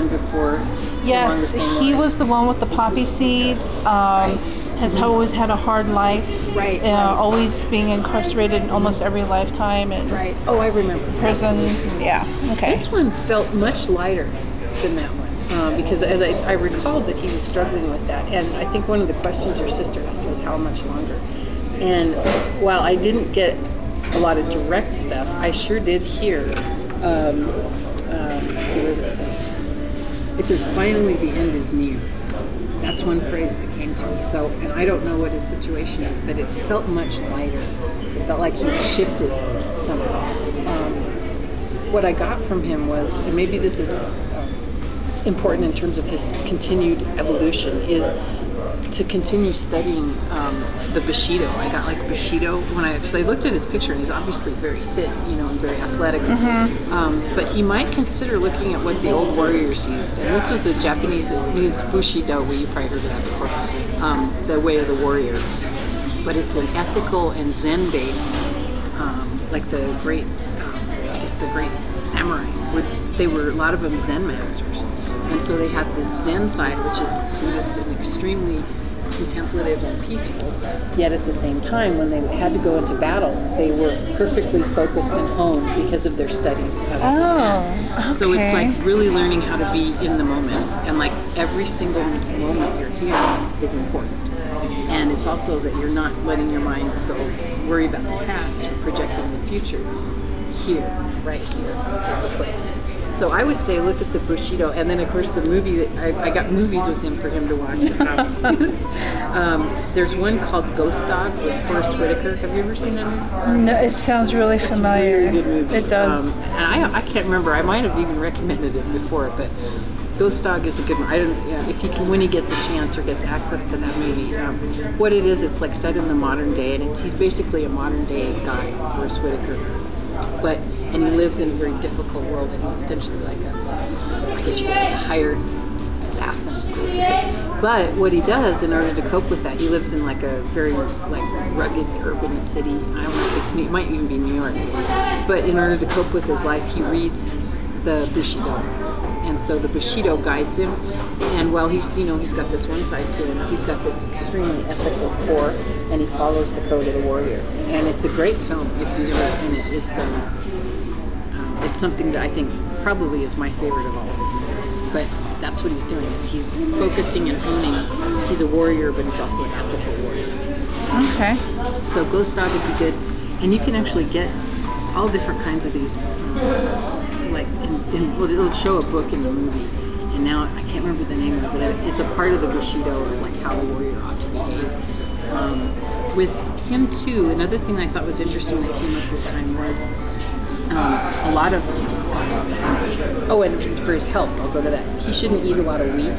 one before? Yes, he was the one with the poppy seeds. Has always had a hard life. Right. Always being incarcerated in almost every lifetime. And right. Oh, I remember. Prisons. Yeah. Okay. This one's felt much lighter than that one because as I recalled that he was struggling with that, and I think one of the questions your sister asked was how much longer. And while I didn't get a lot of direct stuff, I sure did hear. Let's see, what does it say? It says, "Finally, the end is near." That's one phrase that came to me. So, and I don't know what his situation is, but it felt much lighter. It felt like he's shifted somehow. What I got from him was, and maybe this is important in terms of his continued evolution, is to continue studying the Bushido. I got like Bushido because I looked at his picture, and he's obviously very fit, and very athletic. But he might consider looking at what the old warriors used, and this was the Japanese. It's Bushido. You probably heard of that before. The way of the warrior, but it's an ethical and Zen-based, like the great, the great samurai. They were a lot of them Zen masters. And so they had the Zen side, which is Buddhist and extremely contemplative and peaceful, yet at the same time, when they had to go into battle, they were perfectly focused and honed because of their studies of okay. So it's like really learning how to be in the moment, and like every single moment you're here is important. And it's also that you're not letting your mind go worry about the past or projecting the future. Here, right here, is the place. So I would say look at the Bushido, and then of course the movie that I got movies with him for him to watch. There's one called Ghost Dog with Forrest Whitaker. Have you ever seen that movie? No, it sounds really familiar. It's a really good movie. It does. And I can't remember. I might have even recommended it before, but Ghost Dog is a good one. I don't. Yeah, if he can, when he gets a chance or gets access to that movie, what it is, it's like set in the modern day, and he's basically a modern day guy, Forrest Whitaker. And he lives in a very difficult world, and he's essentially like I guess you could say a hired assassin, basically. But what he does in order to cope with that, he lives in like a very rugged urban city. I don't know if it's it might even be New York. But in order to cope with his life, he reads the Bushido. And so the Bushido guides him, and while he's got this one side to him, he's got this extremely ethical core, and he follows the code of the warrior. And it's a great film if you've ever seen it. It's something that I think probably is my favorite of all of his movies. But that's what he's doing, is he's focusing and honing. He's a warrior, but he's also an ethical warrior. Okay. So Ghost Dog would be good, and you can actually get all different kinds of these. It'll show a book in the movie, and now I can't remember the name of it, but it's a part of the Bushido of like how a warrior ought to behave. With him too, another thing I thought was interesting that came up this time was a lot of and for his health, I'll go to that. He shouldn't eat a lot of wheat.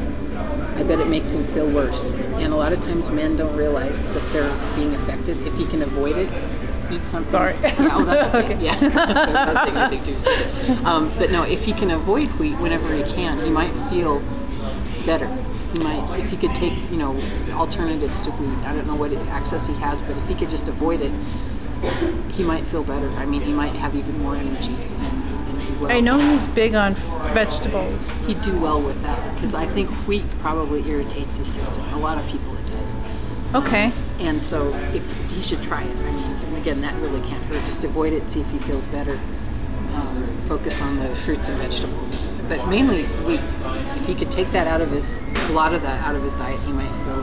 I bet it makes him feel worse, and a lot of times men don't realize that they're being affected. If he can avoid it, eat something. Sorry. Yeah, oh, that's okay. Okay. Yeah. I was saying anything too stupid. But no, if he can avoid wheat whenever he can, he might feel better. He might, if he could take, alternatives to wheat. I don't know what access he has, but if he could just avoid it, he might feel better. I mean, he might have even more energy and do well. I know he's big on vegetables. He'd do well with that, because I think wheat probably irritates his system. A lot of people it does. Okay. And so if he should try it. I mean, and again, that really can't hurt. Just avoid it, see if he feels better. Focus on the fruits and vegetables, but mainly wheat. If he could take that a lot of that out of his diet, he might feel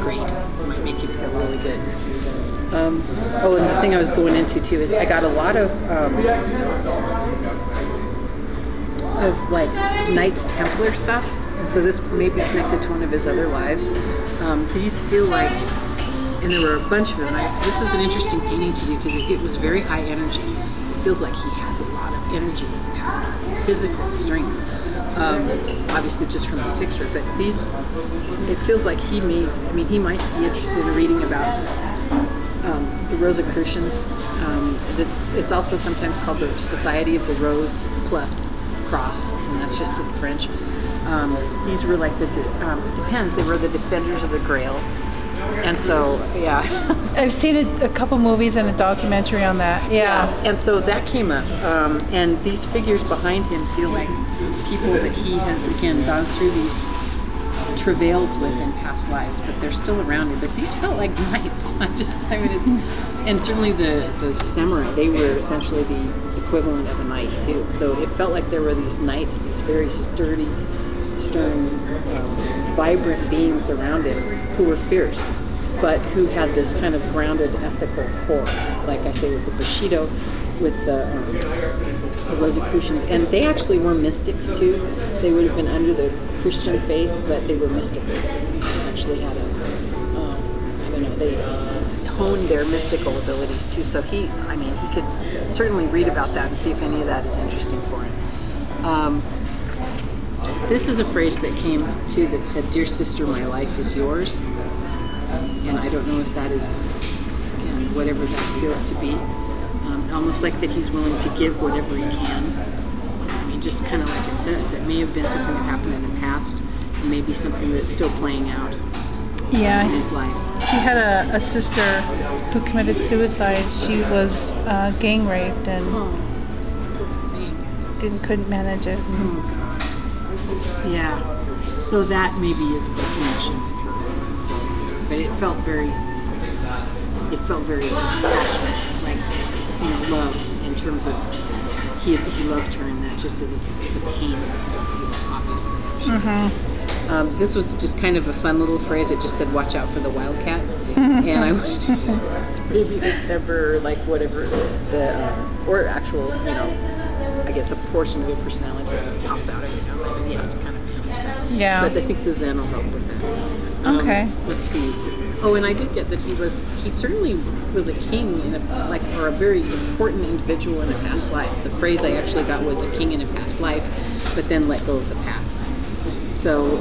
great. It might make him feel really good. And the thing I was going into too is I got a lot of like Knights Templar stuff, and so this may be connected to one of his other lives. These feel like, and there were a bunch of them. This is an interesting painting to do because it was very high energy. It feels like he has a lot of energy, physical strength. Obviously just from the picture, but it feels like he might be interested in reading about the Rosicrucians. It's also sometimes called the Society of the Rose Plus Cross, and that's just in French. These were like it depends. They were the defenders of the Grail, And so, yeah. I've seen a couple movies and a documentary on that. Yeah. And so that came up. And these figures behind him feel like people that he has, again, gone through these travails with in past lives, but they're still around him. But these felt like knights. And certainly the samurai, they were essentially the equivalent of a knight too. So it felt like there were these knights, these very sturdy, stern, vibrant beings around him who were fierce, but who had this kind of grounded ethical core, like I say, with the Bushido, with the Rosicrucians, and they actually were mystics too. They would have been under the Christian faith, but they were mystical. They actually had they honed their mystical abilities too. So he could certainly read about that and see if any of that is interesting for him. This is a phrase that came too that said, "Dear sister, my life is yours." And I don't know if that is, again, whatever that feels to be. Almost like that he's willing to give whatever he can. I mean, just kind of like it says, it may have been something that happened in the past, and maybe something that's still playing out in his life. He had a sister who committed suicide. She was gang raped and couldn't manage it. Oh, God. Yeah. So that maybe is the connection with her. So, but it felt very passionate, like, love, in terms of he loved her, and that just as a pain that still feels obviously. This was just kind of a fun little phrase. It just said, "Watch out for the wildcat," and I maybe the temper, or like whatever or actual, I guess a portion of your personality that pops out every now and then. He has to kind of manage that. Yeah. But I think the Zen will help with that. Okay. Let's see. Oh, and I did get that he certainly was a king or a very important individual in a past life. The phrase I actually got was a king in a past life, but then let go of the past. So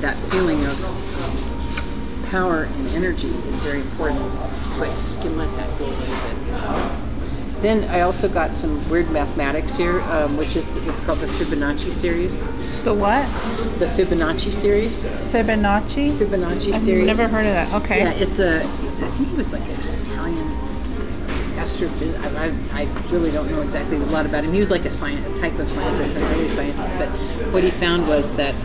that feeling of power and energy is very important, but you can let that go a little bit. Then I also got some weird mathematics here, it's called the Fibonacci series. The what? The Fibonacci series. Fibonacci? Fibonacci I've series. never heard of that. Okay. Yeah, I think he was like an Italian astrophysicist. I really don't know exactly a lot about him. He was like a type of scientist, an early scientist, but what he found was that,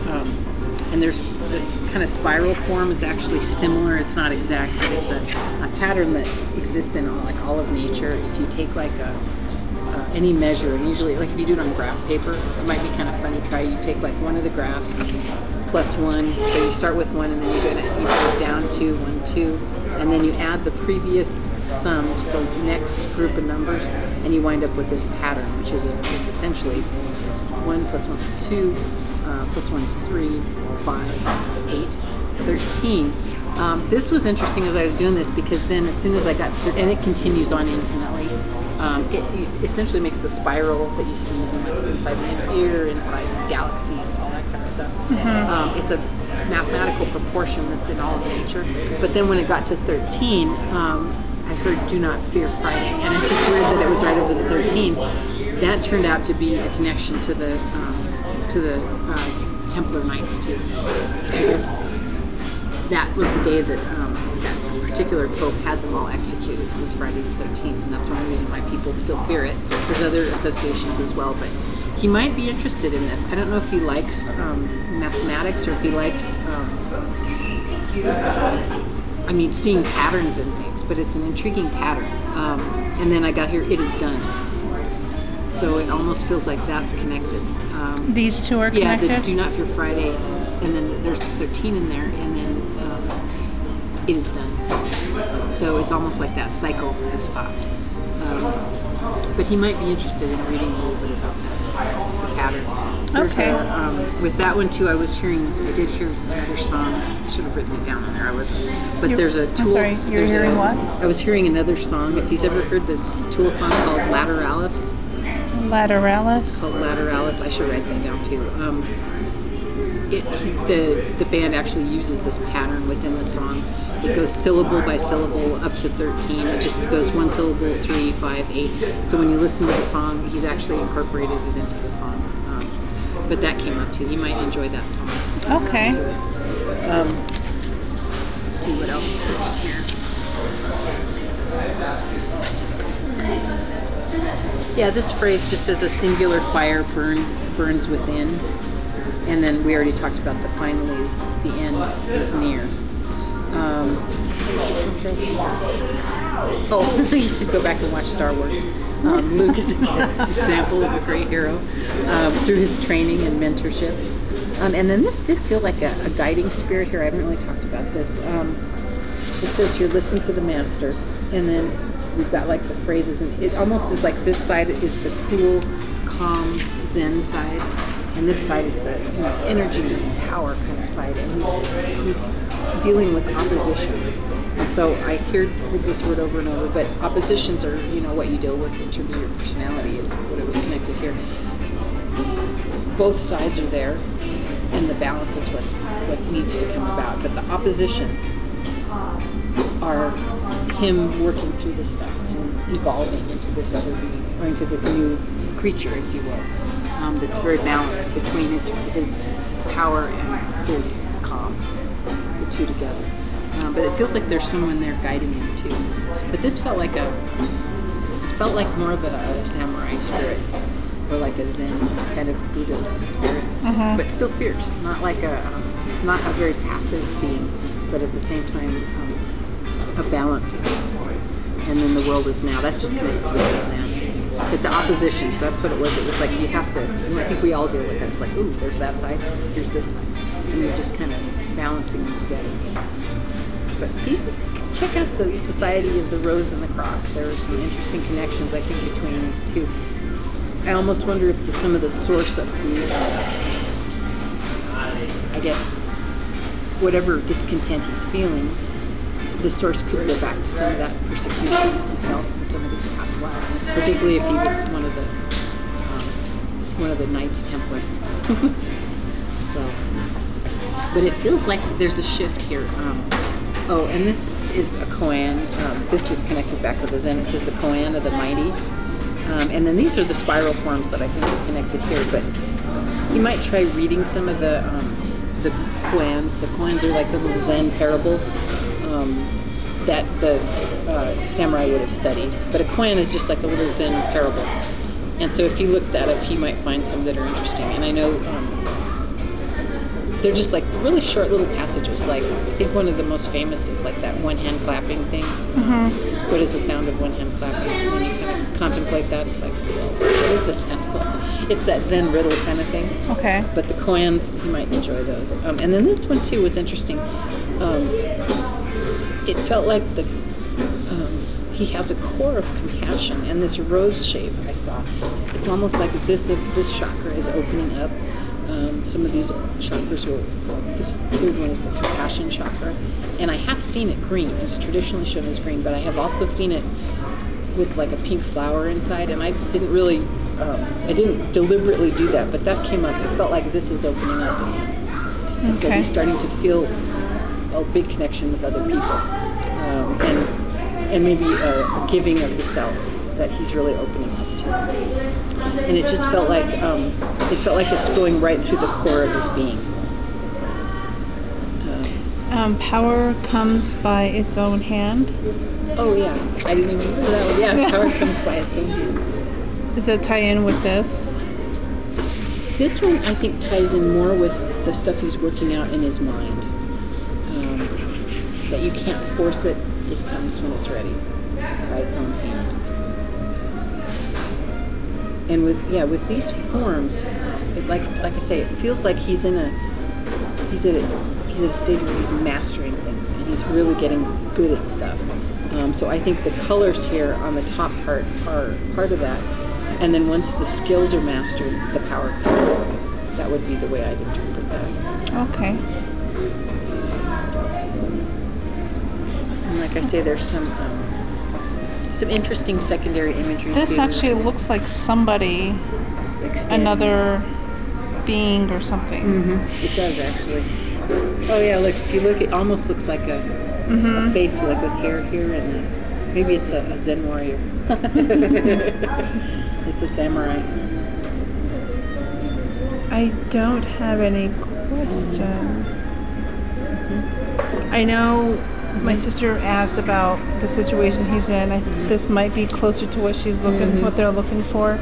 and there's this kind of spiral form is actually similar. It's not exact, but it's a pattern that exists in all of nature. If you take any measure, and usually if you do it on graph paper, it might be kind of funny. You take one of the graphs plus 1, so you start with 1 and then you go down 2, 1, 2, and then you add the previous sum to the next group of numbers, and you wind up with this pattern, which is essentially 1 plus 1 is 2, plus 1 is 3, 5, 8, 13. This was interesting as I was doing this, because then as soon as I got to 13, and it continues on infinitely, it essentially makes the spiral that you see inside the ear, inside galaxies, all that kind of stuff. It's a mathematical proportion that's in all of nature. But then when it got to 13, I heard "Do not fear Friday," and it's just weird that it was right over the 13. That turned out to be a connection to the Templar Knights too. I guess that was the day that that particular pope had them all executed, was Friday the 13th, and that's one reason why people still fear it. There's other associations as well, but he might be interested in this. I don't know if he likes mathematics, or if he likes seeing patterns in things, but it's an intriguing pattern. And then I got here, "It is done." So it almost feels like that's connected. These two are connected? Yeah, the "Do Not Fear Friday," and then there's 13 in there, and then "It is done." So it's almost like that cycle has stopped. But he might be interested in reading a little bit about that, the pattern. Okay. With that one too, I did hear another song. I should have written it down on there. I wasn't. But there's a Tool. I'm sorry, you're hearing what? I was hearing another song. If he's ever heard this Tool song called "Lateralis." Lateralis? It's called Lateralis. I should write that down too. The band actually uses this pattern within the song. It goes syllable by syllable up to 13. It just goes one syllable, 3, 5, 8. So when you listen to the song, he's actually incorporated it into the song. But that came up too. You might enjoy that song. Okay. see what else is here. Yeah, this phrase just says a singular fire burns within. And then we already talked about the finally the end is near. What does this one say? Oh, you should go back and watch Star Wars. Luke is an example of a great hero through his training and mentorship. And then this did feel like a guiding spirit here. I haven't really talked about this. It says here, listen to the master. And then we've got like the phrases, and it almost is like this side is the cool, calm, zen side. And this side is the energy, power kind of side. And he's dealing with oppositions. And so I hear this word over and over, but oppositions are, what you deal with in terms of your personality is what it was connected here. Both sides are there, and the balance is what needs to come about. But the oppositions are him working through this stuff and evolving into this other being, or into this new creature, if you will, that's very balanced between his power and his calm, the two together. But it feels like there's someone there guiding him too. But this felt like more of a samurai spirit, or like a Zen kind of Buddhist spirit, but still fierce, not like not a very passive being, but at the same time a balanced being. And then the world is now. That's just connected with Zen. But the oppositions, that's what it was. It was like you have to, I think we all deal with that. It's like, ooh, there's that side, here's this side. And you're just kind of balancing them together. But you check out the Society of the Rose and the Cross. There are some interesting connections, I think, between these two. I almost wonder if some of the source of the, I guess, whatever discontent he's feeling, the source could go back to some of that persecution he felt in some of these past lives, particularly if he was one of the Knights Templar. So, but it feels like there's a shift here. And this is a koan. This is connected back with the Zen. It says the koan of the mighty. And then these are the spiral forms that I think are connected here. But you might try reading some of the koans. The koans are like the little Zen parables that the samurai would have studied. But a koan is just like a little Zen parable. And so if you look that up, you might find some that are interesting. And I know they're just like really short little passages. Like, I think one of the most famous is like that one hand clapping thing. What is the sound of one hand clapping? And when you kind of contemplate that, it's like, well, what is the sound? It's that Zen riddle kind of thing. Okay. But the koans, you might enjoy those. And then this one too was interesting. It felt like he has a core of compassion, and this rose shape I saw. It's almost like this chakra is opening up. Some of these chakras this third one is the compassion chakra, and I have seen it green. It's traditionally shown as green, but I have also seen it with like a pink flower inside, and I didn't really, I didn't deliberately do that, but that came up. It felt like this is opening up, and so he's starting to feel a big connection with other people, and maybe a giving of the self that he's really opening up to. And it just felt like it's going right through the core of his being. Power comes by its own hand. Oh yeah, I didn't even remember that one. Yeah, power comes by its own hand. Does that tie in with this? This one I think ties in more with the stuff he's working out in his mind. That you can't force it; it comes when it's ready, by its own hand. And with these forms, like I say, it feels like he's at a stage where he's mastering things, and he's really getting good at stuff. So I think the colors here on the top part are part of that, and then once the skills are mastered, the power comes. That would be the way I'd interpret that. Okay. And like I say, there's some interesting secondary imagery. This actually looks like somebody, another being or something. It does actually. Oh yeah, look, if you look, it almost looks like a face with hair here, and maybe it's a Zen warrior. It's a samurai. I don't have any questions. I know My sister asked about the situation he's in. This might be closer to what she's looking, what they're looking for.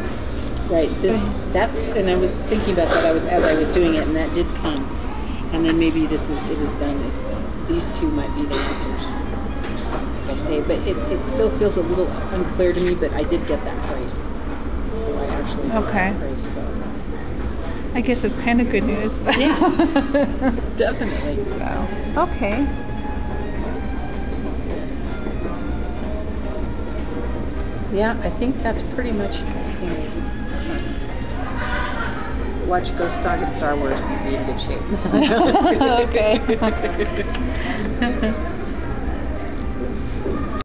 Right. And I was thinking about that. As I was doing it, and that did come. And then maybe it is done. These two might be the answers. Like I say, but it still feels a little unclear to me. But I did get that phrase, so I actually got that phrase. So. I guess it's kind of good news. Yeah, definitely. So, okay. Yeah, I think that's pretty much, watch Ghost Dog and Star Wars and be in good shape. Okay.